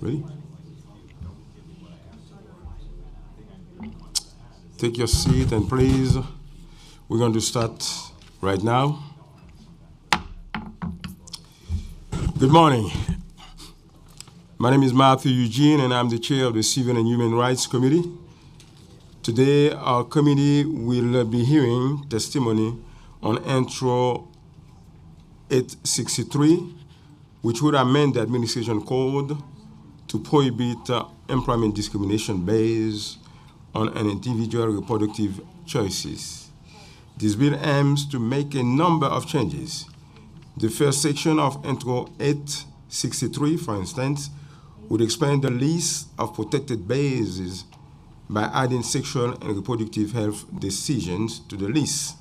Ready? Take your seat and please, we're going to start right now. Good morning. My name is Matthew Eugene and I'm the chair of the Civil and Human Rights Committee. Today, our committee will be hearing testimony on Intro 863, which would amend the administration code to prohibit employment discrimination based on an individual reproductive choices. This bill aims to make a number of changes. The first section of Intro 863, for instance, would expand the list of protected bases by adding sexual and reproductive health decisions to the list.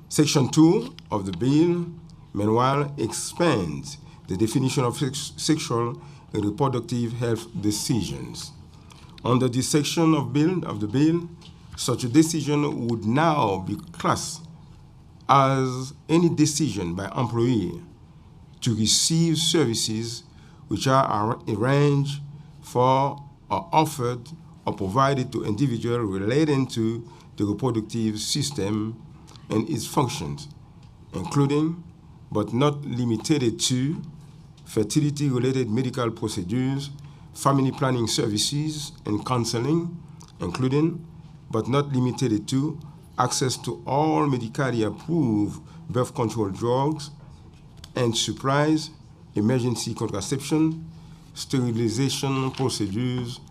Section 2 of the bill, meanwhile, expands the definition of sexual and reproductive health decisions. Under this section of the bill, such a decision would now be classed as any decision by employee to receive services which are arranged for or offered or provided to individuals relating to the reproductive system and its functions, including but not limited to fertility-related medical procedures, family planning services, and counseling, including but not limited to access to all medically approved birth control drugs and supplies, emergency contraception, sterilization procedures,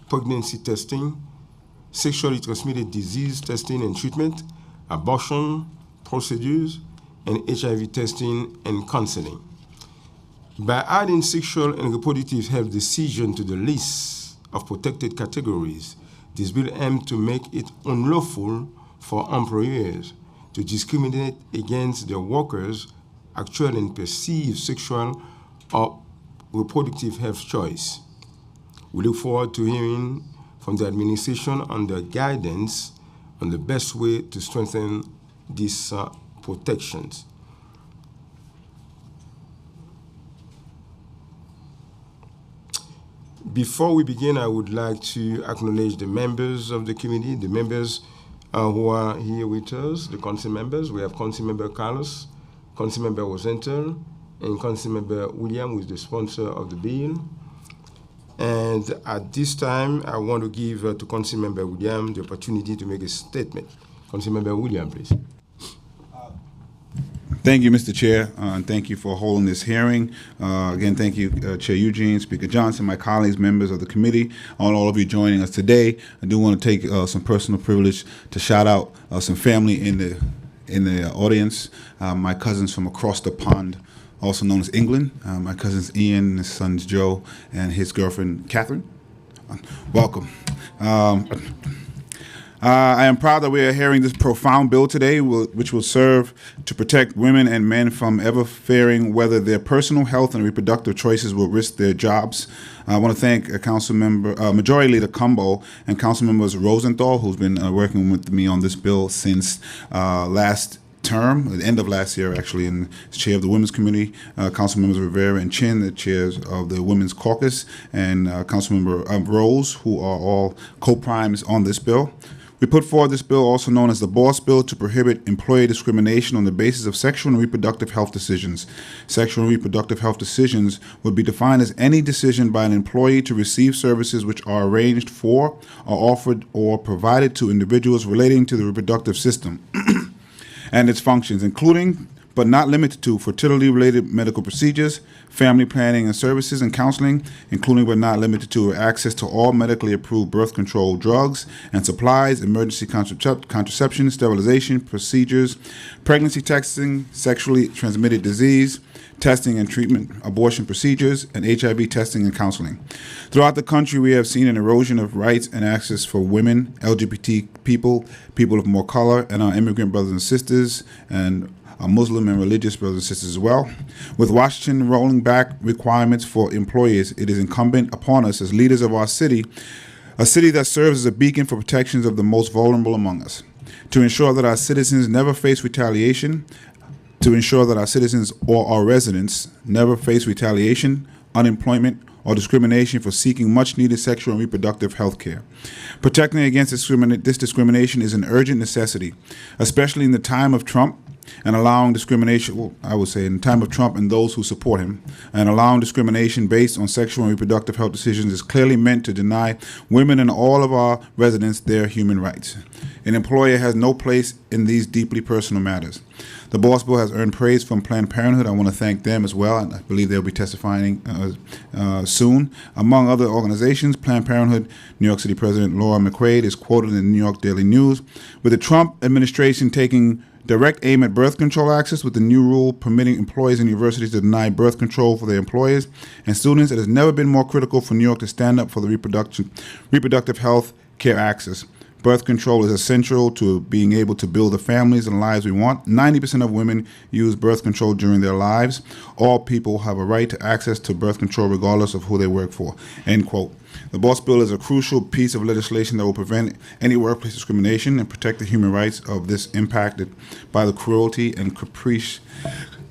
pregnancy testing, sexually transmitted disease testing and treatment, abortion procedures, and HIV testing and counseling. By adding sexual and reproductive health decisions to the list of protected categories, this bill aims to make it unlawful for employers to discriminate against their workers' actual and perceived sexual or reproductive health choice. We look forward to hearing from the administration on their guidance on the best way to strengthen these protections. Before we begin, I would like to acknowledge the members of the committee, the members who are here with us, the council members. We have Council Member Carlos, Council Member Rosenthal, and Council Member William, who is the sponsor of the bill. And at this time, I want to give to Council Member William the opportunity to make a statement. Council Member William, please. Thank you, Mr. Chair, and thank you for holding this hearing. Again, thank you, Chair Eugene, Speaker Johnson, my colleagues, members of the committee, all of you joining us today. I do want to take some personal privilege to shout out some family in the audience. My cousins from across the pond, also known as England. My cousins Ian, his sons Joe, and his girlfriend Catherine. Welcome. I am proud that we are hearing this profound bill today, which will serve to protect women and men from ever fearing whether their personal health and reproductive choices will risk their jobs. I want to thank Majority Leader Cumbo and Council Members Rosenthal, who's been working with me on this bill since last term, the end of last year, actually, and chair of the Women's Committee, Council Members Rivera and Chin, the chairs of the Women's Caucus, and Council Member Rose, who are all co-primes on this bill. We put forward this bill, also known as the Boss Bill, to prohibit employee discrimination on the basis of sexual and reproductive health decisions. Sexual and reproductive health decisions would be defined as any decision by an employee to receive services which are arranged for, or offered, or provided to individuals relating to the reproductive system and its functions, including but not limited to fertility-related medical procedures, family planning and services, and counseling, including but not limited to access to all medically approved birth control drugs and supplies, emergency contraception, sterilization procedures, pregnancy testing, sexually transmitted disease testing and treatment, abortion procedures, and HIV testing and counseling. Throughout the country, we have seen an erosion of rights and access for women, LGBT people, people of more color, and our immigrant brothers and sisters, and our Muslim and religious brothers and sisters as well. With Washington rolling back requirements for employers, it is incumbent upon us as leaders of our city, a city that serves as a beacon for protections of the most vulnerable among us, to ensure that our citizens never face retaliation, to ensure that our citizens or our residents never face retaliation, unemployment, or discrimination for seeking much-needed sexual and reproductive health care. Protecting against this discrimination is an urgent necessity, especially in the time of Trump, and allowing discrimination, well, I would say in the time of Trump and those who support him, and allowing discrimination based on sexual and reproductive health decisions is clearly meant to deny women and all of our residents their human rights. An employer has no place in these deeply personal matters. The Boss Bill has earned praise from Planned Parenthood. I want to thank them as well, and I believe they'll be testifying soon. Among other organizations, Planned Parenthood New York City President Laura McQuaid is quoted in the New York Daily News. With the Trump administration taking direct aim at birth control access with the new rule permitting employees and universities to deny birth control for their employees and students, it has never been more critical for New York to stand up for the reproductive health care access. Birth control is essential to being able to build the families and lives we want. 90% of women use birth control during their lives. All people have a right to access to birth control regardless of who they work for. End quote. The Boss Bill is a crucial piece of legislation that will prevent any workplace discrimination and protect the human rights of this impacted by the cruelty and caprice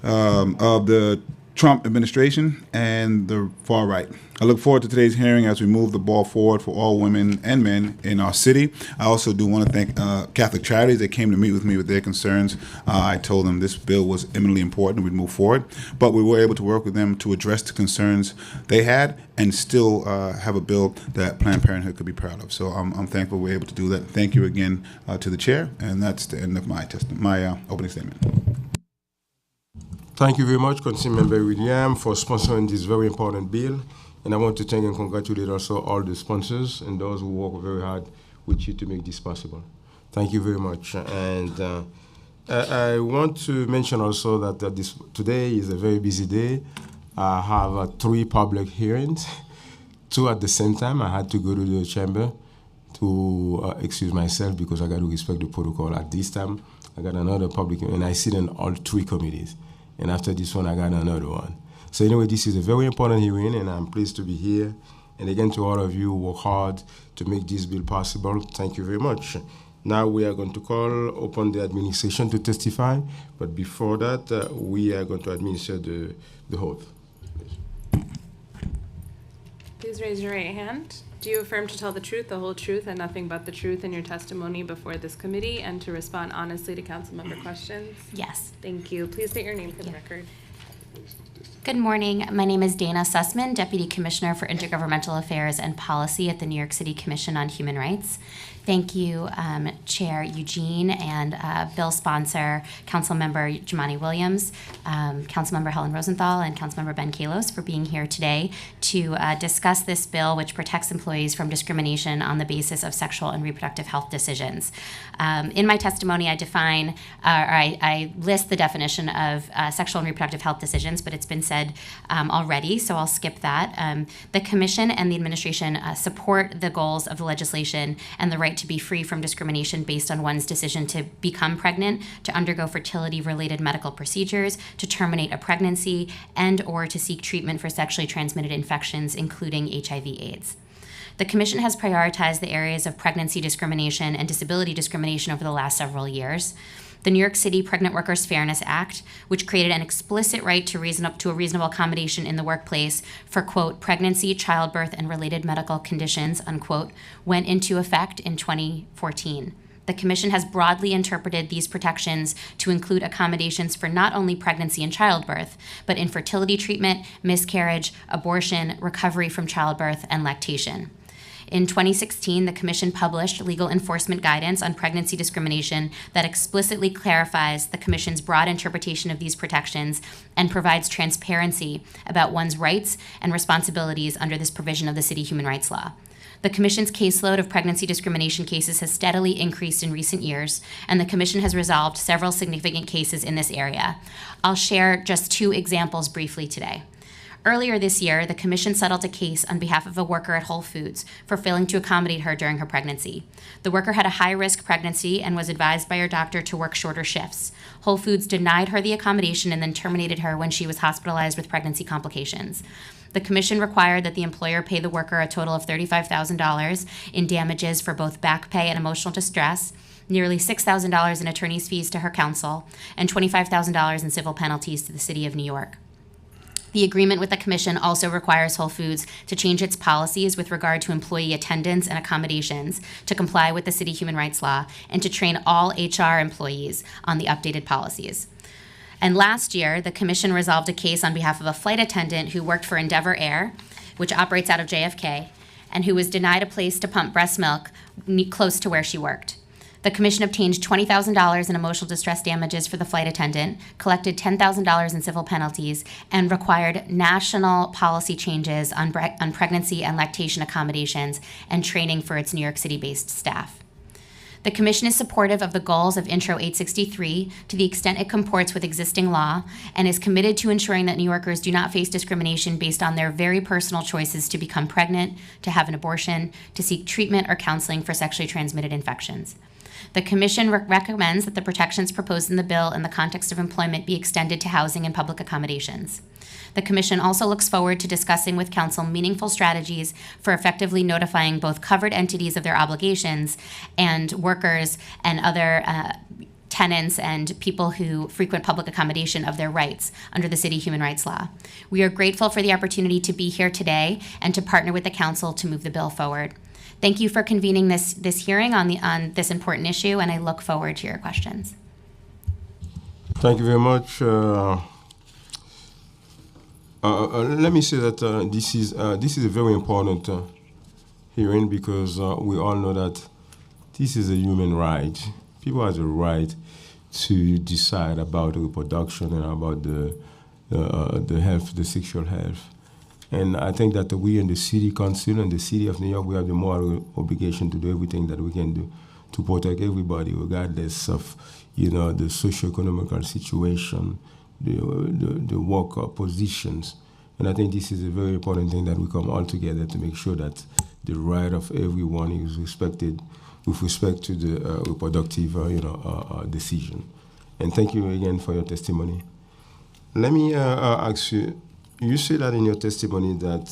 of the Trump administration and the far right. I look forward to today's hearing as we move the ball forward for all women and men in our city. I also do want to thank Catholic Charities that came to meet with me with their concerns. I told them this bill was eminently important and we'd move forward, but we were able to work with them to address the concerns they had and still have a bill that Planned Parenthood could be proud of. So I'm thankful we were able to do that. Thank you again to the chair, and that's the end of my opening statement. Thank you very much, Councilmember William, for sponsoring this very important bill. And I want to thank and congratulate also all the sponsors and those who work very hard with you to make this possible. Thank you very much. And I want to mention also that today is a very busy day. I have 3 public hearings, 2 at the same time. I had to go to the chamber to excuse myself because I got to respect the protocol. At this time, I got another public hearing, and I sit in all 3 committees. And after this one, I got another one. So anyway, this is a very important hearing, and I'm pleased to be here. And again, to all of you who work hard to make this bill possible, thank you very much. Now we are going to call upon the administration to testify, but before that, we are going to administer the oath. Please raise your right hand. Do you affirm to tell the truth, the whole truth, and nothing but the truth in your testimony before this committee, and to respond honestly to council member questions? Yes. Thank you. Please state your name for the record. Good morning. My name is Dana Sussman, Deputy Commissioner for Intergovernmental Affairs and Policy at the New York City Commission on Human Rights. Thank you, Chair Eugene and bill sponsor, Councilmember Jumaane Williams, Councilmember Helen Rosenthal, and Councilmember Ben Kalos for being here today to discuss this bill, which protects employees from discrimination on the basis of sexual and reproductive health decisions. In my testimony, I define, I list the definition of sexual and reproductive health decisions, but it's been said already, so I'll skip that. The Commission and the administration support the goals of the legislation and the right to be free from discrimination based on one's decision to become pregnant, to undergo fertility-related medical procedures, to terminate a pregnancy, and or to seek treatment for sexually transmitted infections, including HIV/AIDS. The Commission has prioritized the areas of pregnancy discrimination and disability discrimination over the last several years. The New York City Pregnant Workers Fairness Act, which created an explicit right to a reasonable accommodation in the workplace for, quote, pregnancy, childbirth, and related medical conditions, unquote, went into effect in 2014. The Commission has broadly interpreted these protections to include accommodations for not only pregnancy and childbirth, but infertility treatment, miscarriage, abortion, recovery from childbirth, and lactation. In 2016, the Commission published legal enforcement guidance on pregnancy discrimination that explicitly clarifies the Commission's broad interpretation of these protections and provides transparency about one's rights and responsibilities under this provision of the City Human Rights Law. The Commission's caseload of pregnancy discrimination cases has steadily increased in recent years, and the Commission has resolved several significant cases in this area. I'll share just 2 examples briefly today. Earlier this year, the Commission settled a case on behalf of a worker at Whole Foods for failing to accommodate her during her pregnancy. The worker had a high-risk pregnancy and was advised by her doctor to work shorter shifts. Whole Foods denied her the accommodation and then terminated her when she was hospitalized with pregnancy complications. The Commission required that the employer pay the worker a total of $35,000 in damages for both back pay and emotional distress, nearly $6,000 in attorney's fees to her counsel, and $25,000 in civil penalties to the City of New York. The agreement with the Commission also requires Whole Foods to change its policies with regard to employee attendance and accommodations to comply with the city human rights law and to train all HR employees on the updated policies. And last year, the Commission resolved a case on behalf of a flight attendant who worked for Endeavor Air, which operates out of JFK, and who was denied a place to pump breast milk close to where she worked. The Commission obtained $20,000 in emotional distress damages for the flight attendant, collected $10,000 in civil penalties, and required national policy changes on pregnancy and lactation accommodations and training for its New York City-based staff. The Commission is supportive of the goals of Intro 863 to the extent it comports with existing law and is committed to ensuring that New Yorkers do not face discrimination based on their very personal choices to become pregnant, to have an abortion, to seek treatment or counseling for sexually transmitted infections. The Commission recommends that the protections proposed in the bill in the context of employment be extended to housing and public accommodations. The Commission also looks forward to discussing with Council meaningful strategies for effectively notifying both covered entities of their obligations and workers and other tenants and people who frequent public accommodation of their rights under the city human rights law. We are grateful for the opportunity to be here today and to partner with the Council to move the bill forward. Thank you for convening this hearing on this important issue, and I look forward to your questions. Thank you very much. Let me say that this is a very important hearing because we all know that this is a human right. People have the right to decide about reproduction and about the health, the sexual health. And I think that we in the City Council and the City of New York, we have the moral obligation to do everything that we can do to protect everybody, regardless of, the socioeconomic situation, the work positions. And I think this is a very important thing that we come all together to make sure that the right of everyone is respected with respect to the reproductive, decision. And thank you again for your testimony. Let me ask you, you say that in your testimony that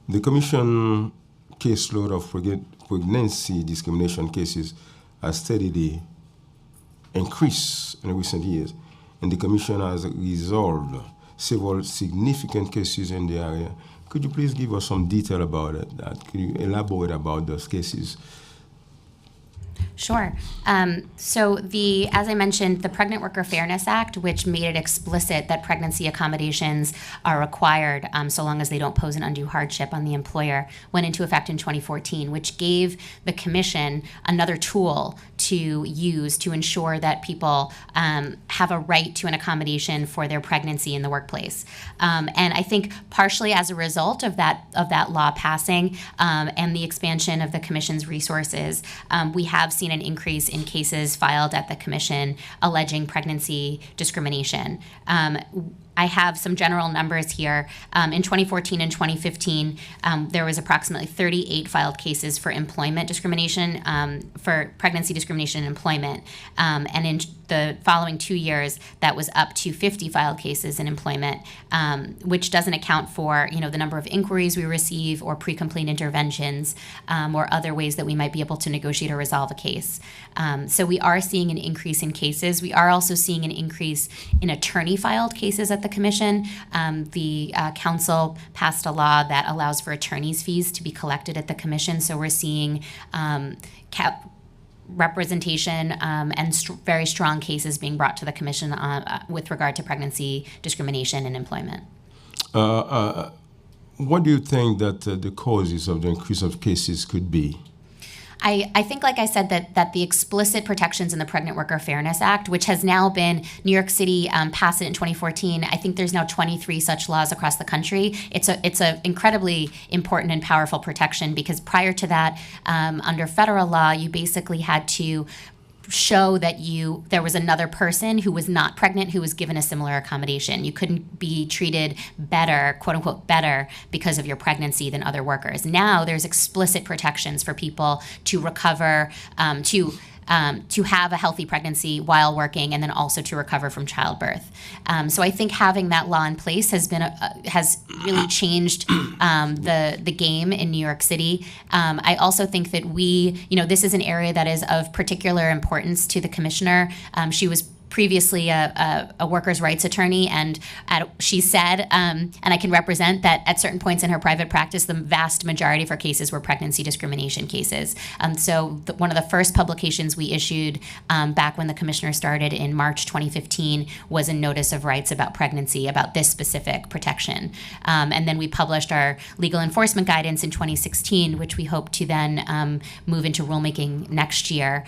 the Commission caseload of pregnancy discrimination cases has steadily increased in recent years, and the Commission has resolved several significant cases in the area. Could you please give us some detail about it? Could you elaborate about those cases? Sure. So as I mentioned, the Pregnant Worker Fairness Act, which made it explicit that pregnancy accommodations are required so long as they don't pose an undue hardship on the employer, went into effect in 2014, which gave the Commission another tool to use to ensure that people have a right to an accommodation for their pregnancy in the workplace. And I think partially as a result of that law passing and the expansion of the Commission's resources, we have seen an increase in cases filed at the Commission alleging pregnancy discrimination. I have some general numbers here. In 2014 and 2015, there was approximately 38 filed cases for employment discrimination, for pregnancy discrimination in employment. And in the following 2 years, that was up to 50 filed cases in employment, which doesn't account for, the number of inquiries we receive or pre-complaint interventions or other ways that we might be able to negotiate or resolve a case. So we are seeing an increase in cases. We are also seeing an increase in attorney-filed cases at the Commission. The Council passed a law that allows for attorneys' fees to be collected at the Commission. So we're seeing representation and very strong cases being brought to the Commission with regard to pregnancy discrimination in employment. What do you think that the causes of the increase of cases could be? I think, like I said, that the explicit protections in the Pregnant Worker Fairness Act, which has now been, New York City passed it in 2014. I think there's now 23 such laws across the country. It's a incredibly important and powerful protection because prior to that, under federal law, you basically had to show that there was another person who was not pregnant who was given a similar accommodation. You couldn't be treated better, quote unquote, better because of your pregnancy than other workers. Now there's explicit protections for people to recover, to to have a healthy pregnancy while working, and then also to recover from childbirth. So I think having that law in place has really changed the game in New York City. I also think that this is an area that is of particular importance to the commissioner. She was previously a workers' rights attorney, and she said, and I can represent that at certain points in her private practice, the vast majority of her cases were pregnancy discrimination cases. So one of the first publications we issued back when the commissioner started in March 2015 was a notice of rights about pregnancy, about this specific protection. And then we published our legal enforcement guidance in 2016, which we hope to then move into rulemaking next year,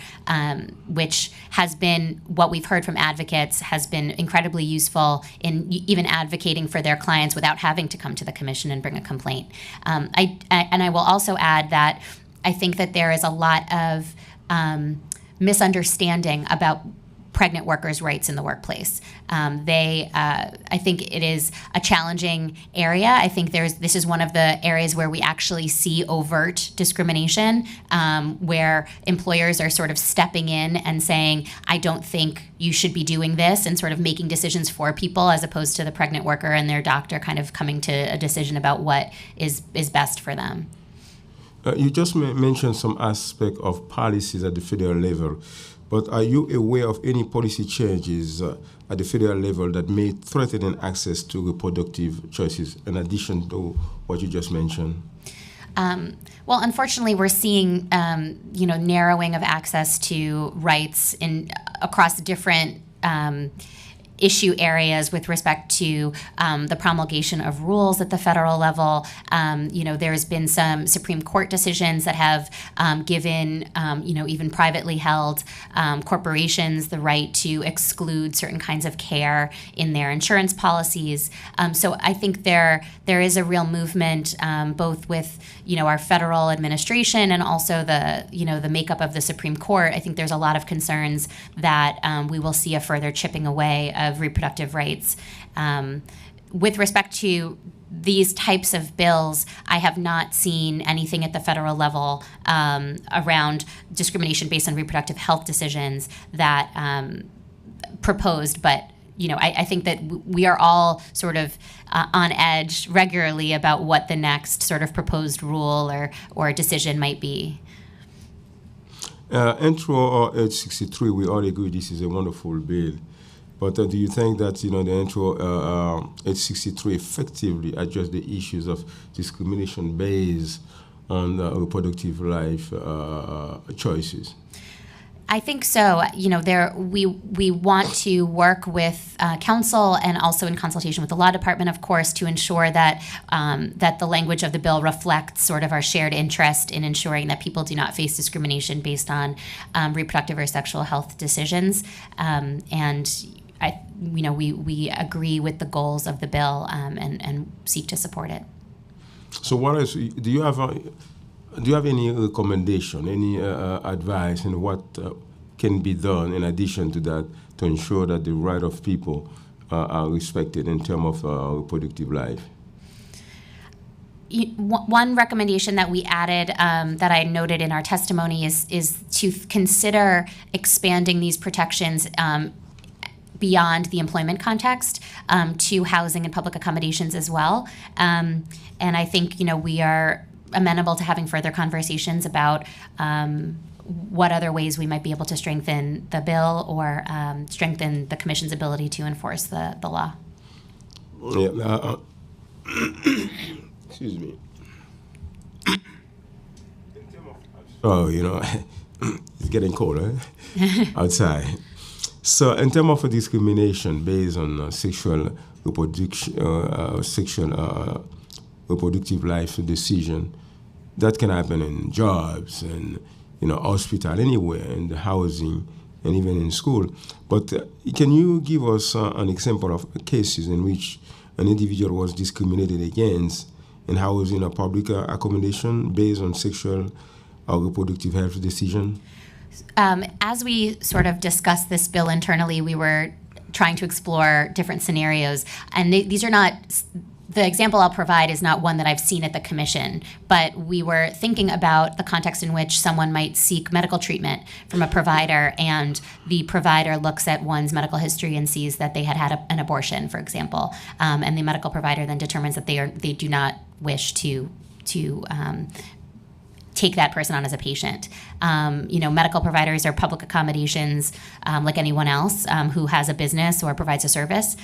which has been, what we've heard from advocates, has been incredibly useful in even advocating for their clients without having to come to the commission and bring a complaint. I will also add that I think that there is a lot of misunderstanding about pregnant workers' rights in the workplace. I think it is a challenging area. I think this is one of the areas where we actually see overt discrimination, where employers are sort of stepping in and saying, I don't think you should be doing this, and sort of making decisions for people, as opposed to the pregnant worker and their doctor kind of coming to a decision about what is best for them. You just mentioned some aspect of policies at the federal level. But are you aware of any policy changes at the federal level that may threaten access to reproductive choices, in addition to what you just mentioned? Well, unfortunately, we're seeing narrowing of access to rights across different issue areas with respect to the promulgation of rules at the federal level. There's been some Supreme Court decisions that have given, even privately held corporations the right to exclude certain kinds of care in their insurance policies. So I think there is a real movement, both with our federal administration and also the makeup of the Supreme Court. I think there's a lot of concerns that we will see a further chipping away of reproductive rights. With respect to these types of bills, I have not seen anything at the federal level around discrimination based on reproductive health decisions that proposed, but I think that we are all sort of on edge regularly about what the next sort of proposed rule or decision might be. Intro H63, we all agree this is a wonderful bill. But do you think that the intro H63 effectively address the issues of discrimination based on reproductive life choices? I think so. We want to work with counsel and also in consultation with the law department, of course, to ensure that that the language of the bill reflects sort of our shared interest in ensuring that people do not face discrimination based on reproductive or sexual health decisions. We agree with the goals of the bill and seek to support it. So, what else do you have? Do you have any recommendation, any advice on what can be done in addition to that to ensure that the rights of people are respected in terms of reproductive life? One recommendation that we added that I noted in our testimony is to consider expanding these protections beyond the employment context to housing and public accommodations as well. And I think we are amenable to having further conversations about what other ways we might be able to strengthen the bill or strengthen the Commission's ability to enforce the law. Yeah, excuse me. Oh, it's getting colder outside. So in terms of discrimination based on sexual reproductive life decision, that can happen in jobs and hospital, anywhere, in the housing, and even in school. But can you give us an example of cases in which an individual was discriminated against in housing or public accommodation based on sexual or reproductive health decision? As we sort of discussed this bill internally, we were trying to explore different scenarios, and these are not the example I'll provide is not one that I've seen at the commission, but we were thinking about the context in which someone might seek medical treatment from a provider, and the provider looks at one's medical history and sees that they had had an abortion, for example, and the medical provider then determines that they do not wish to take that person on as a patient. Medical providers are public accommodations like anyone else who has a business or provides a service.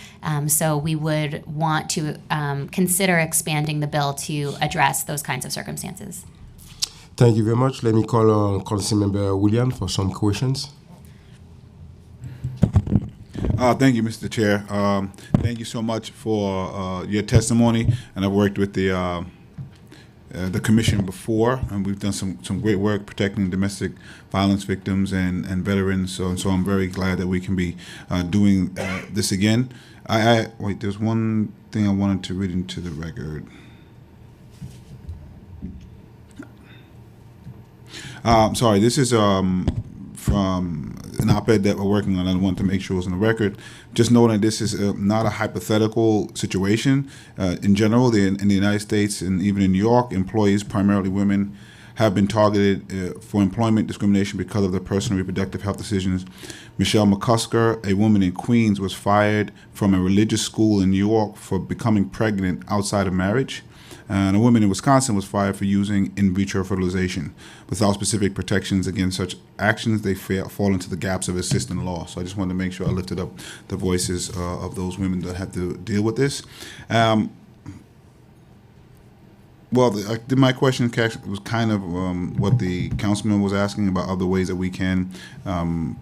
So we would want to consider expanding the bill to address those kinds of circumstances. Thank you very much. Let me call on Councilmember Williams for some questions. Thank you, Mr. Chair. Thank you so much for your testimony, and I've worked with the commission before, and we've done some great work protecting domestic violence victims and veterans. So I'm very glad that we can be doing this again. Wait, there's one thing I wanted to read into the record. Sorry, this is from an op-ed that we're working on. I wanted to make sure it was on the record. Just noting this is not a hypothetical situation. In general, in the United States and even in New York, employees, primarily women, have been targeted for employment discrimination because of their personal reproductive health decisions. Michelle McCusker, a woman in Queens, was fired from a religious school in New York for becoming pregnant outside of marriage. And a woman in Wisconsin was fired for using in vitro fertilization. Without specific protections against such actions, they fall into the gaps of existing law. So I just wanted to make sure I lifted up the voices of those women that have to deal with this. My question was kind of what the councilman was asking about other ways that we can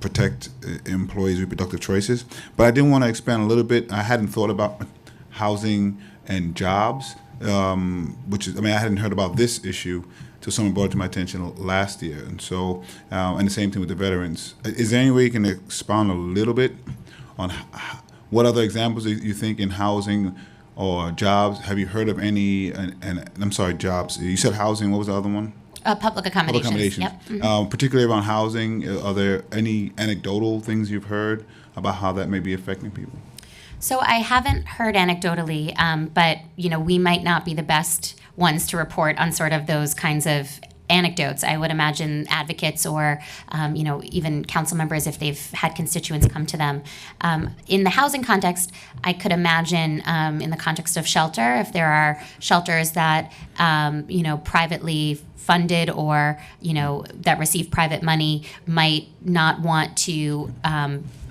protect employees' reproductive choices. But I did want to expand a little bit. I hadn't thought about housing and jobs. I hadn't heard about this issue till someone brought it to my attention last year. And so, and the same thing with the veterans. Is there any way you can expound a little bit on what other examples you think in housing or jobs? Have you heard of any, and I'm sorry, jobs. You said housing, what was the other one? Public accommodations. Yep. Mm-hmm. Particularly around housing, are there any anecdotal things you've heard about how that may be affecting people? So I haven't heard anecdotally, but we might not be the best ones to report on sort of those kinds of anecdotes. I would imagine advocates or even council members, if they've had constituents come to them. In the housing context, I could imagine in the context of shelter, if there are shelters that privately funded or that receive private money, might not want to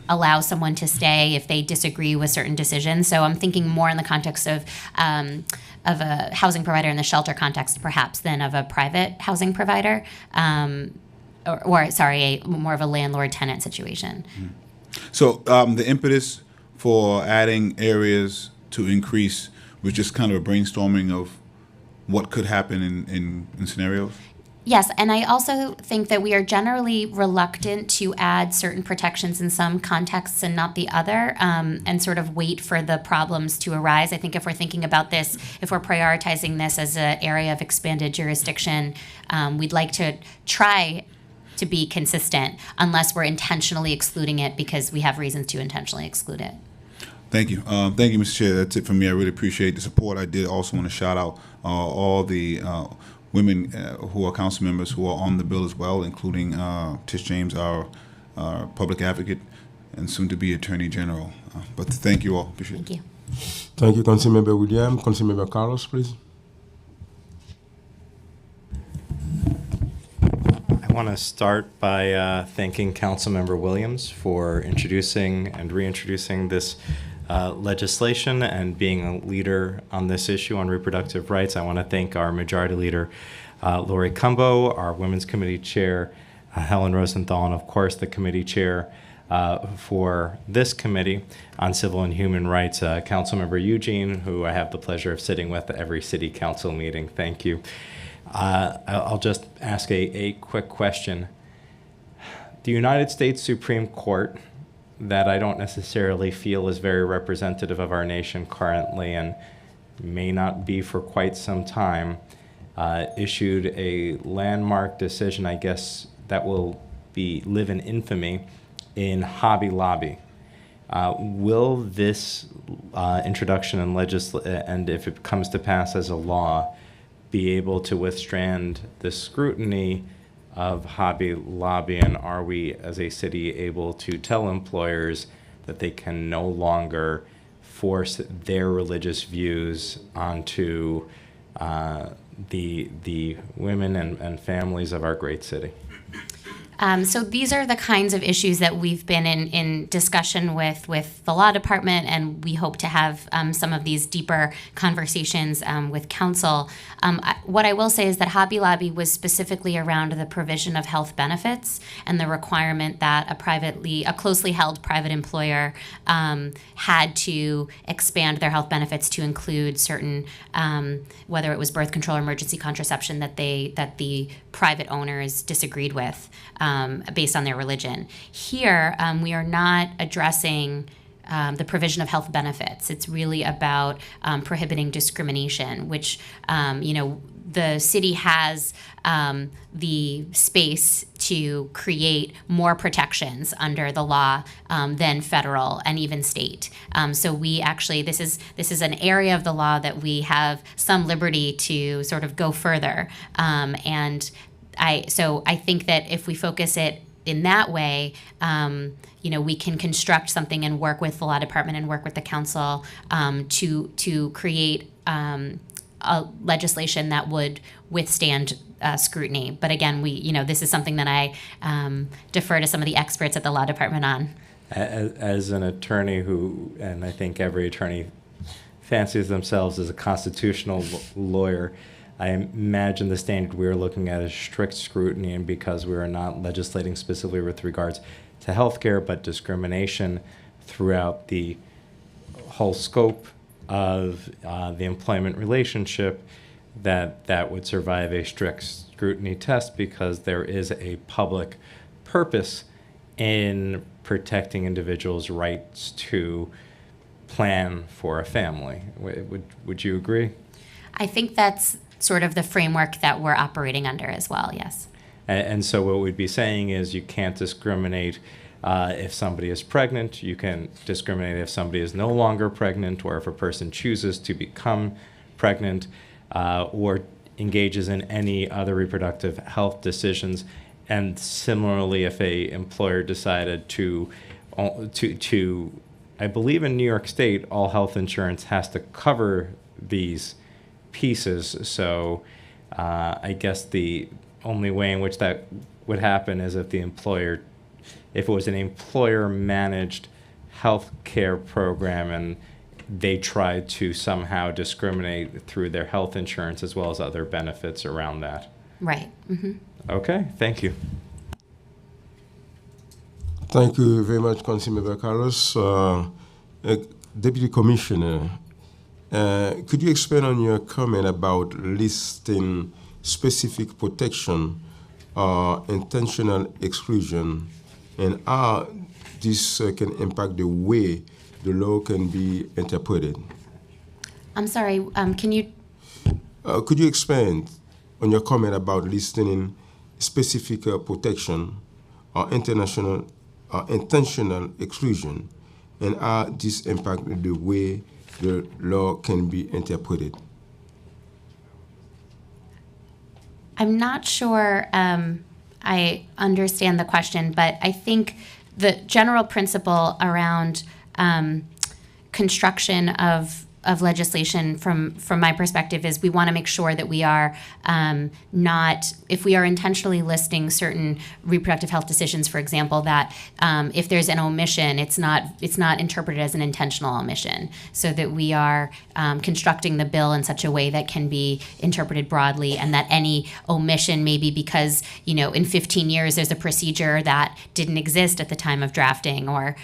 allow someone to stay if they disagree with certain decisions. So I'm thinking more in the context of a housing provider in the shelter context, perhaps, than of a private housing provider, more of a landlord-tenant situation. So the impetus for adding areas to increase was just kind of a brainstorming of what could happen in scenarios? Yes, and I also think that we are generally reluctant to add certain protections in some contexts and not the other, and sort of wait for the problems to arise. I think if we're thinking about this, if we're prioritizing this as an area of expanded jurisdiction, we'd like to try to be consistent unless we're intentionally excluding it because we have reasons to intentionally exclude it. Thank you. Thank you, Mr. Chair. That's it from me. I really appreciate the support. I did also want to shout out all the women who are council members who are on the bill as well, including Tish James, our public advocate, and soon-to-be Attorney General. But thank you all. Appreciate it. Thank you. Thank you, Councilmember Williams. Councilmember Carlos, please. I want to start by thanking Councilmember Williams for introducing and reintroducing this legislation and being a leader on this issue on reproductive rights. I want to thank our Majority Leader, Lori Cumbo, our Women's Committee Chair, Helen Rosenthal, and of course the Committee Chair for this Committee on Civil and Human Rights, Councilmember Eugene, who I have the pleasure of sitting with at every City Council meeting. Thank you. I'll just ask a quick question. The United States Supreme Court, that I don't necessarily feel is very representative of our nation currently and may not be for quite some time, issued a landmark decision, I guess, that will live in infamy in Hobby Lobby. Will this introduction and if it comes to pass as a law, be able to withstand the scrutiny of Hobby Lobby, and are we as a city able to tell employers that they can no longer force their religious views onto the women and families of our great city? So these are the kinds of issues that we've been in discussion with the law department, and we hope to have some of these deeper conversations with council. What I will say is that Hobby Lobby was specifically around the provision of health benefits and the requirement that a closely held private employer had to expand their health benefits to include certain, whether it was birth control or emergency contraception, that the private owners disagreed with. Based on their religion. Here, we are not addressing the provision of health benefits. It's really about prohibiting discrimination, which, the city has the space to create more protections under the law than federal and even state. So we actually, this is an area of the law that we have some liberty to sort of go further. So I think that if we focus it in that way, we can construct something and work with the law department and work with the council to create a legislation that would withstand scrutiny. But again, this is something that I defer to some of the experts at the law department on. As an attorney and I think every attorney fancies themselves as a constitutional lawyer, I imagine the standard we're looking at is strict scrutiny, and because we are not legislating specifically with regards to healthcare, but discrimination throughout the whole scope of the employment relationship, that would survive a strict scrutiny test, because there is a public purpose in protecting individuals' rights to plan for a family. Would you agree? I think that's sort of the framework that we're operating under as well, yes. And so what we'd be saying is you can't discriminate if somebody is pregnant. You can discriminate if somebody is no longer pregnant, or if a person chooses to become pregnant, or engages in any other reproductive health decisions. And similarly, if a employer decided to, I believe in New York State, all health insurance has to cover these pieces. So I guess the only way in which that would happen is if it was an employer-managed health care program and they tried to somehow discriminate through their health insurance as well as other benefits around that. Right. Mm-hmm. Okay, thank you. Thank you very much, Councilmember Carlos. Deputy Commissioner, could you expand on your comment about listing specific protection or intentional exclusion, and how this can impact the way the law can be interpreted? I'm sorry, can you? Could you expand on your comment about listing specific protection or intentional exclusion, and how this impact the way the law can be interpreted? I'm not sure I understand the question, but I think the general principle around construction of legislation from my perspective is we want to make sure that we are not, if we are intentionally listing certain reproductive health decisions, for example, that if there's an omission, it's not interpreted as an intentional omission, so that we are constructing the bill in such a way that can be interpreted broadly, and that any omission may be because, in 15 years there's a procedure that didn't exist at the time of drafting, or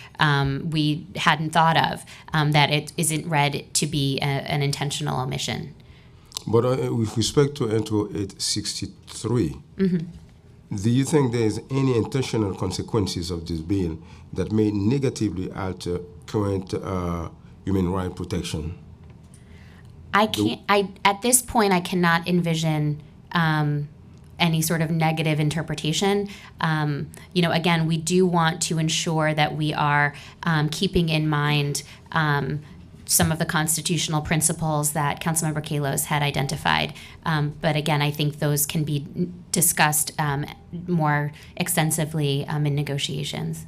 we hadn't thought of, that it isn't read to be an intentional omission. But with respect to NTO 863, do you think there is any intentional consequences of this bill that may negatively alter current human rights protection? At this point, I cannot envision any sort of negative interpretation. Again, we do want to ensure that we are keeping in mind some of the constitutional principles that Councilmember Kalos had identified. But again, I think those can be discussed more extensively in negotiations.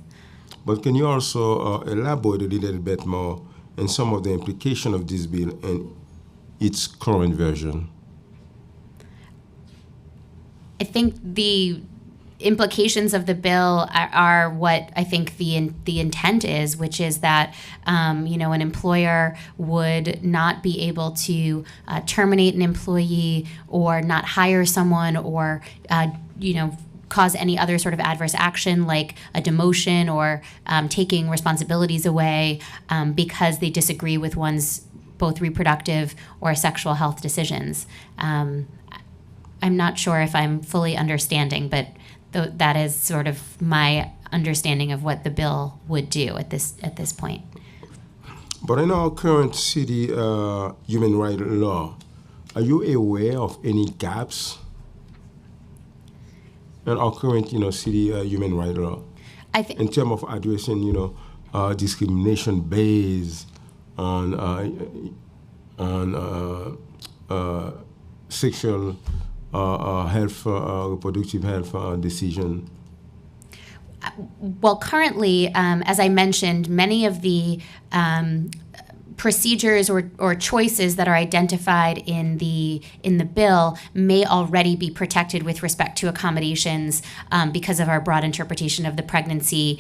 But can you also elaborate a little bit more on some of the implication of this bill and its current version? I think the implications of the bill are what I think the intent is, which is that an employer would not be able to terminate an employee or not hire someone or cause any other sort of adverse action like a demotion or taking responsibilities away because they disagree with one's both reproductive or sexual health decisions. I'm not sure if I'm fully understanding, but that is sort of my understanding of what the bill would do at this point. But in our current city human rights law, are you aware of any gaps in our current, city human rights law in terms of addressing, discrimination based on sexual health, reproductive health decision? Well, currently, as I mentioned, many of the procedures or choices that are identified in the bill may already be protected with respect to accommodations because of our broad interpretation of the pregnancy,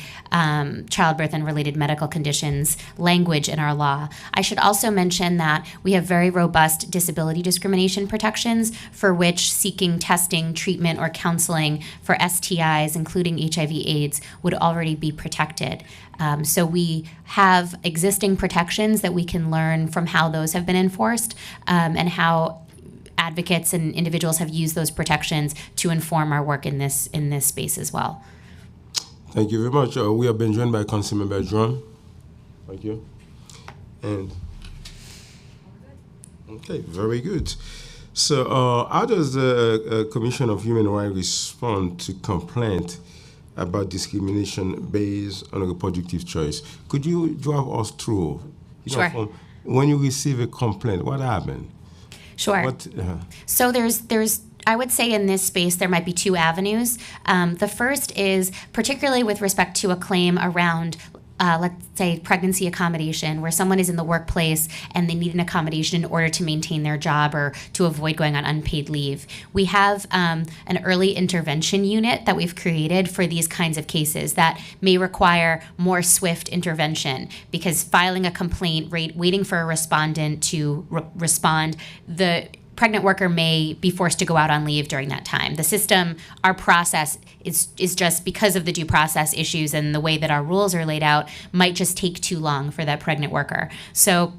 childbirth, and related medical conditions language in our law. I should also mention that we have very robust disability discrimination protections for which seeking testing, treatment, or counseling for STIs, including HIV/AIDS, would already be protected. So we have existing protections that we can learn from how those have been enforced and how advocates and individuals have used those protections to inform our work in this space as well. Thank you very much. We have been joined by Councilmember Drum. Thank you. And okay, very good. So how does the Commission of Human Rights respond to complaint about discrimination based on a reproductive choice? Could you drive us through? Sure. From when you receive a complaint, what happened? Sure. So there's I would say in this space there might be two avenues. The first is particularly with respect to a claim around let's say pregnancy accommodation, where someone is in the workplace and they need an accommodation in order to maintain their job or to avoid going on unpaid leave. We have an early intervention unit that we've created for these kinds of cases that may require more swift intervention, because filing a complaint, waiting for a respondent to respond, the pregnant worker may be forced to go out on leave during that time. The system, our process is just because of the due process issues and the way that our rules are laid out, might just take too long for that pregnant worker. So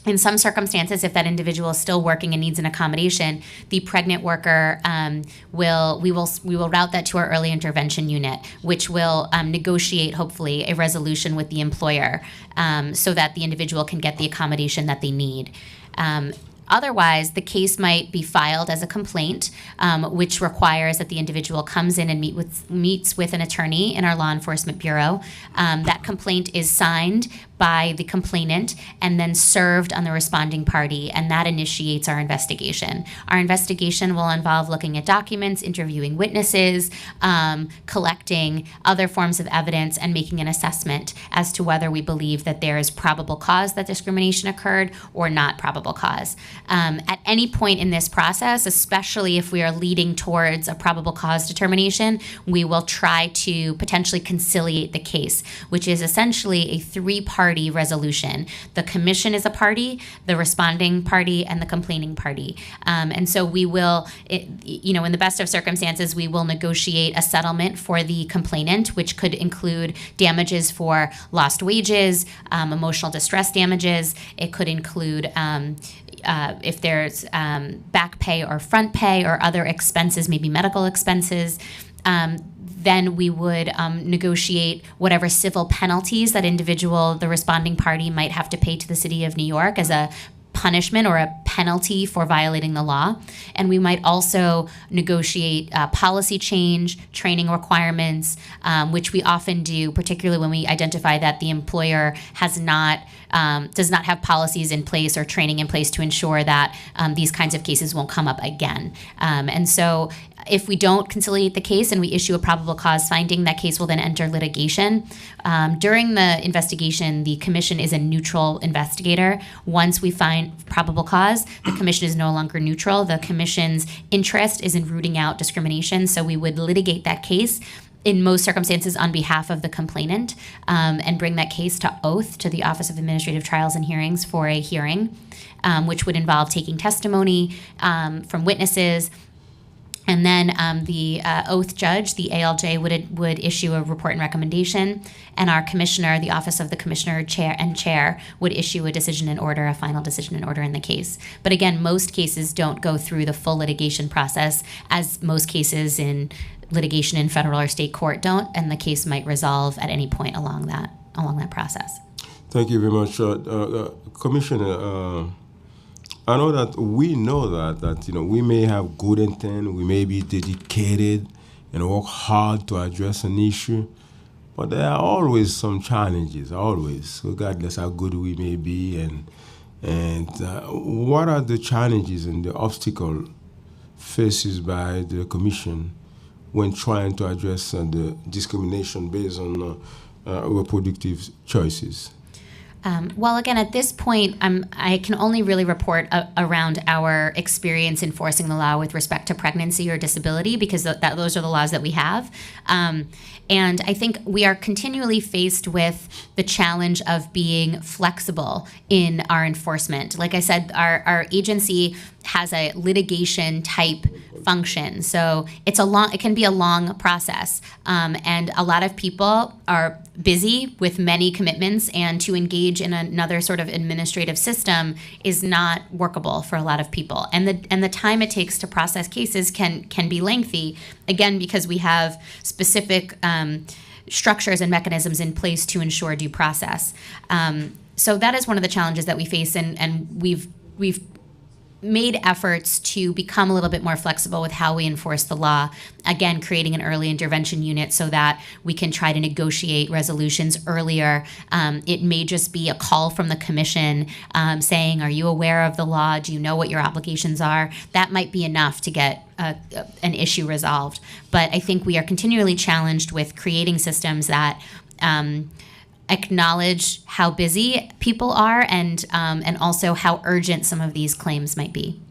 in some circumstances, if that individual is still working and needs an accommodation, the pregnant worker we will route that to our early intervention unit, which will negotiate hopefully a resolution with the employer so that the individual can get the accommodation that they need. Otherwise, the case might be filed as a complaint, which requires that the individual comes in and meets with an attorney in our law enforcement bureau. That complaint is signed by the complainant and then served on the responding party, and that initiates our investigation. Our investigation will involve looking at documents, interviewing witnesses, collecting other forms of evidence, and making an assessment as to whether we believe that there is probable cause that discrimination occurred or not probable cause. At any point in this process, especially if we are leading towards a probable cause determination, we will try to potentially conciliate the case, which is essentially a three-party resolution. The commission is a party, the responding party, and the complaining party. And so we will, in the best of circumstances, we will negotiate a settlement for the complainant, which could include damages for lost wages, emotional distress damages. It could include if there's back pay or front pay or other expenses, maybe medical expenses. Then we would negotiate whatever civil penalties that the responding party might have to pay to the city of New York as a punishment or a penalty for violating the law. And we might also negotiate policy change, training requirements, which we often do, particularly when we identify that the employer does not have policies in place or training in place to ensure that these kinds of cases won't come up again. And so if we don't conciliate the case and we issue a probable cause finding, that case will then enter litigation. During the investigation, the commission is a neutral investigator. Once we find probable cause, the commission is no longer neutral. The commission's interest is in rooting out discrimination, so we would litigate that case in most circumstances on behalf of the complainant, and bring that case to oath to the Office of Administrative Trials and Hearings for a hearing, which would involve taking testimony from witnesses. And then the oath judge, the ALJ, would issue a report and recommendation, and our commissioner, the Office of the Commissioner Chair, would issue a decision and order, a final decision and order in the case. But again, most cases don't go through the full litigation process, as most cases in litigation in federal or state court don't, and the case might resolve at any point along that process. Thank you very much, Commissioner. I know that we we may have good intent, we may be dedicated and work hard to address an issue, but there are always some challenges, always, regardless how good we may be. And what are the challenges and the obstacles faced by the Commission when trying to address the discrimination based on reproductive choices? Well, again, at this point, I can only really report around our experience enforcing the law with respect to pregnancy or disability, because those are the laws that we have. And I think we are continually faced with the challenge of being flexible in our enforcement. Like I said, our agency has a litigation type function, so it can be a long process, and a lot of people are busy with many commitments, and to engage in another sort of administrative system is not workable for a lot of people, and the time it takes to process cases can be lengthy, again because we have specific structures and mechanisms in place to ensure due process. So that is one of the challenges that we face, and we've made efforts to become a little bit more flexible with how we enforce the law. Again, creating an early intervention unit so that we can try to negotiate resolutions earlier. It may just be a call from the commission saying, are you aware of the law? Do you know what your obligations are? That might be enough to get an issue resolved. But I think we are continually challenged with creating systems that acknowledge how busy people are and also how urgent some of these claims might be.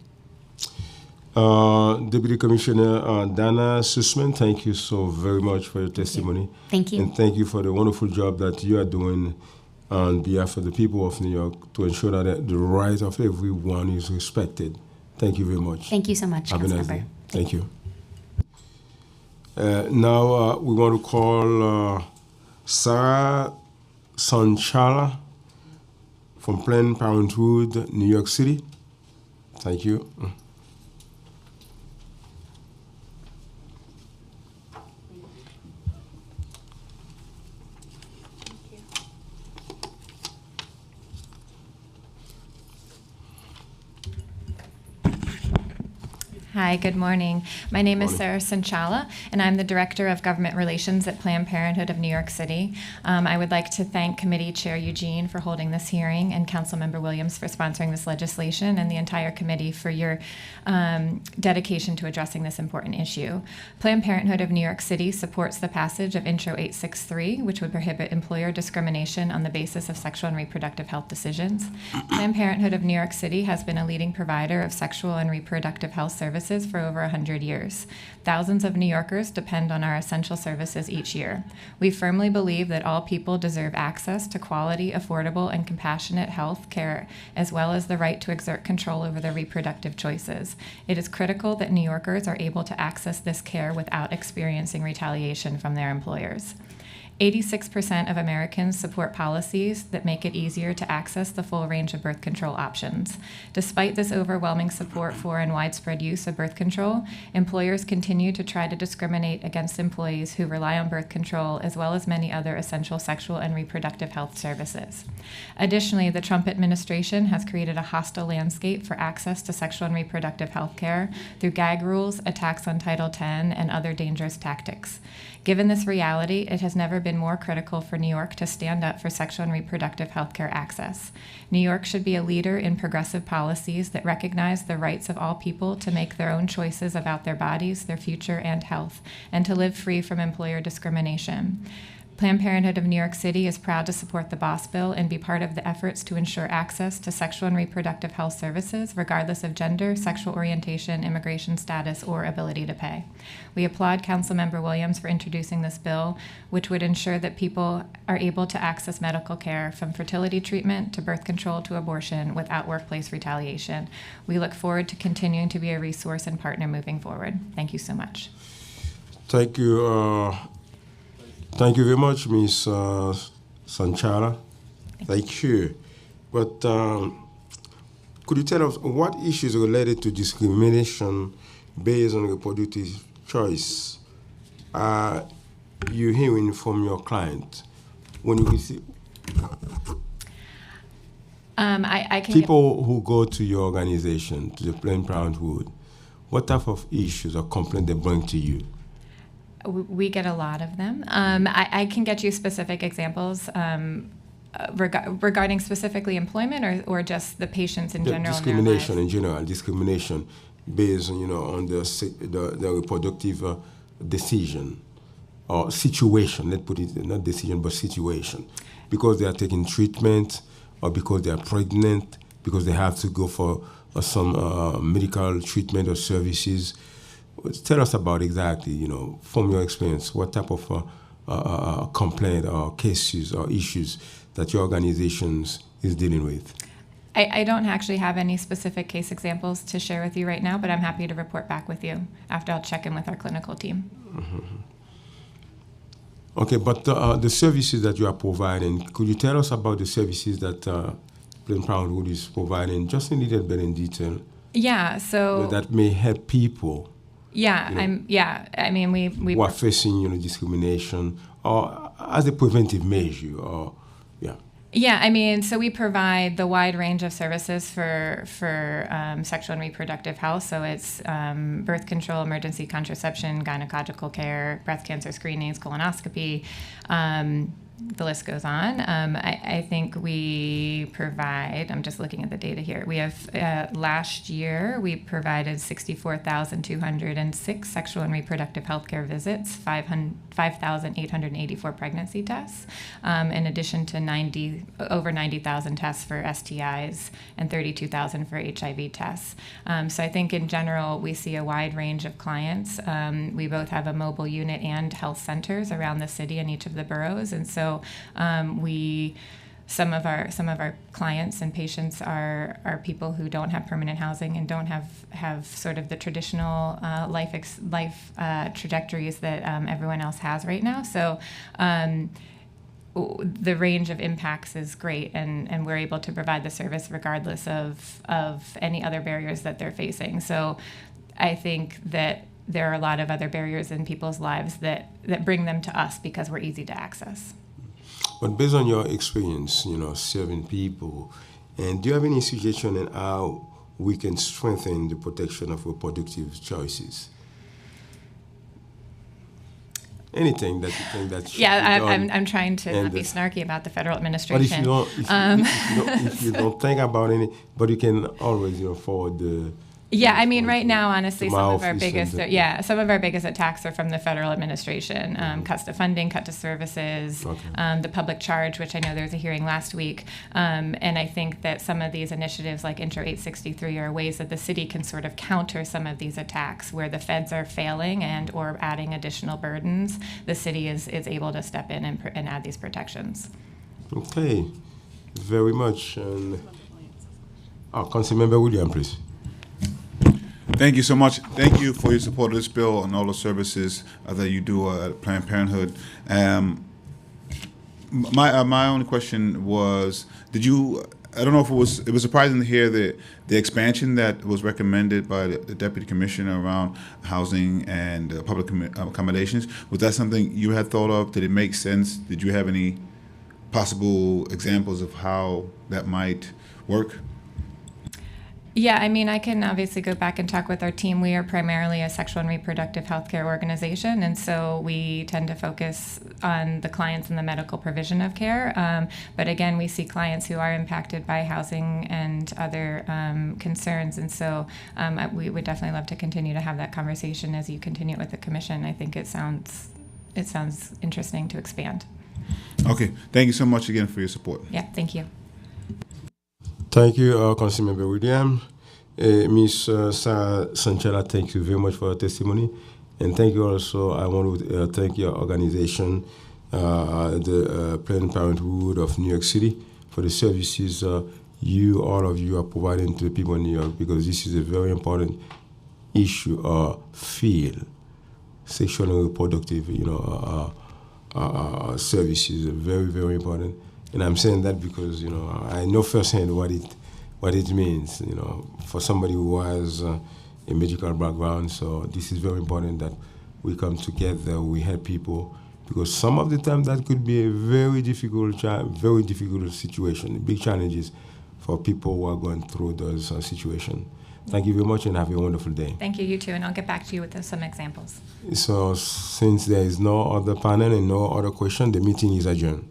Deputy Commissioner Dana Sussman, thank you so very much for your testimony. Thank you. And thank you for the wonderful job that you are doing on behalf of the people of New York to ensure that the right of everyone is respected. Thank you very much. Thank you so much, Have a nice Councilmember. day. Thank you. Now we want to call Sarah Sanchala from Planned Parenthood, New York City. Thank you. Hi, good morning. My name is Sarah Sanchala, and I'm the Director of Government Relations at Planned Parenthood of New York City. I would like to thank Committee Chair Eugene for holding this hearing and Councilmember Williams for sponsoring this legislation, and the entire committee for your dedication to addressing this important issue. Planned Parenthood of New York City supports the passage of Intro 863, which would prohibit employer discrimination on the basis of sexual and reproductive health decisions. Planned Parenthood of New York City has been a leading provider of sexual and reproductive health services for over 100 years. Thousands of New Yorkers depend on our essential services each year. We firmly believe that all people deserve access to quality, affordable, and compassionate health care, as well as the right to exert control over their reproductive choices. It is critical that New Yorkers are able to access this care without experiencing retaliation from their employers. 86% of Americans support policies that make it easier to access the full range of birth control options. Despite this overwhelming support for and widespread use of birth control, employers continue to try to discriminate against employees who rely on birth control, as well as many other essential sexual and reproductive health services. Additionally, the Trump administration has created a hostile landscape for access to sexual and reproductive health care through gag rules, attacks on Title X, and other dangerous tactics. Given this reality, it has never been more critical for New York to stand up for sexual and reproductive health care access. New York should be a leader in progressive policies that recognize the rights of all people to make their own choices about their bodies, their future, and health, and to live free from employer discrimination. Planned Parenthood of New York City is proud to support the BOSS Bill and be part of the efforts to ensure access to sexual and reproductive health services, regardless of gender, sexual orientation, immigration status, or ability to pay. We applaud Councilmember Williams for introducing this bill, which would ensure that people are able to access medical care from fertility treatment to birth control to abortion without workplace retaliation. We look forward to continuing to be a resource and partner moving forward. Thank you so much. Thank you. Thank you very much, Ms. Sanchala. Thank you. But could you tell us what issues related to discrimination based on reproductive choice are you hearing from your client when you receive I can people who go to your organization, to the Planned Parenthood? What type of issues or complaints they bring to you? We get a lot of them. I can get you specific examples regarding specifically employment or just the patients in general. Discrimination in general, discrimination based on the reproductive decision or situation. Let's put it, not decision but situation, because they are taking treatment or because they are pregnant, because they have to go for some medical treatment or services. Tell us about exactly, from your experience, what type of complaint or cases or issues that your organizations is dealing with. I don't actually have any specific case examples to share with you right now, but I'm happy to report back with you after I'll check in with our clinical team. Mm-hmm. Okay, but the services that you are providing, could you tell us about the services that Planned Parenthood is providing, just a little bit in detail? Yeah, so that may help people. Yeah, I mean, we who are facing discrimination, or as a preventive measure, or Yeah, I mean, so we provide the wide range of services for sexual and reproductive health. So it's birth control, emergency contraception, gynecological care, breast cancer screenings, colonoscopy. The list goes on. I think we provide, I'm just looking at the data here. We have, last year, we provided 64,206 sexual and reproductive health care visits, 5,884 pregnancy tests, in addition to over 90,000 tests for STIs and 32,000 for HIV tests. So I think in general, we see a wide range of clients. We both have a mobile unit and health centers around the city in each of the boroughs. And so some of our clients and patients are people who don't have permanent housing and don't have sort of the traditional life trajectories that everyone else has right now. So the range of impacts is great, and we're able to provide the service regardless of any other barriers that they're facing. So I think that there are a lot of other barriers in people's lives that bring them to us because we're easy to access. But based on your experience, serving people, and do you have any suggestion on how we can strengthen the protection of reproductive choices? Anything that you think that should be done? I'm trying to not be snarky about the federal administration. But if you don't think about any, but you can always forward the. Yeah, I mean, right now, honestly, some of our biggest attacks are from the federal administration. Cuts to funding, cut to services, the public charge, which I know there was a hearing last week. And I think that some of these initiatives like Intro 863 are ways that the city can sort of counter some of these attacks where the feds are failing and or adding additional burdens. The city is able to step in and add these protections. Okay, very much. Councilmember Williams, please. Thank you so much. Thank you for your support of this bill and all the services that you do at Planned Parenthood. My only question was, did you? I don't know if it was surprising to hear the expansion that was recommended by the Deputy Commissioner around housing and public accommodations. Was that something you had thought of? Did it make sense? Did you have any possible examples of how that might work? Yeah, I mean, I can obviously go back and talk with our team. We are primarily a sexual and reproductive healthcare organization, and so we tend to focus on the clients and the medical provision of care. But again, we see clients who are impacted by housing and other concerns, and so we would definitely love to continue to have that conversation as you continue it with the commission. I think it sounds interesting to expand. Okay, thank you so much again for your support. Yeah, thank you. Thank you, Councilmember William. Ms. Sarah Sanchella, thank you very much for your testimony. And thank you also, I want to thank your organization, the Planned Parenthood of New York City, for the services all of you are providing to the people in New York, because this is a very important issue or field. Sexual and reproductive, services are very, very important. And I'm saying that because, I know firsthand what it means, for somebody who has a medical background. So this is very important that we come together, we help people, because some of the time that could be a very difficult situation, big challenges for people who are going through those situations. Thank you very much and have a wonderful day. Thank you, you too, and I'll get back to you with some examples. So since there is no other panel and no other question, the meeting is adjourned.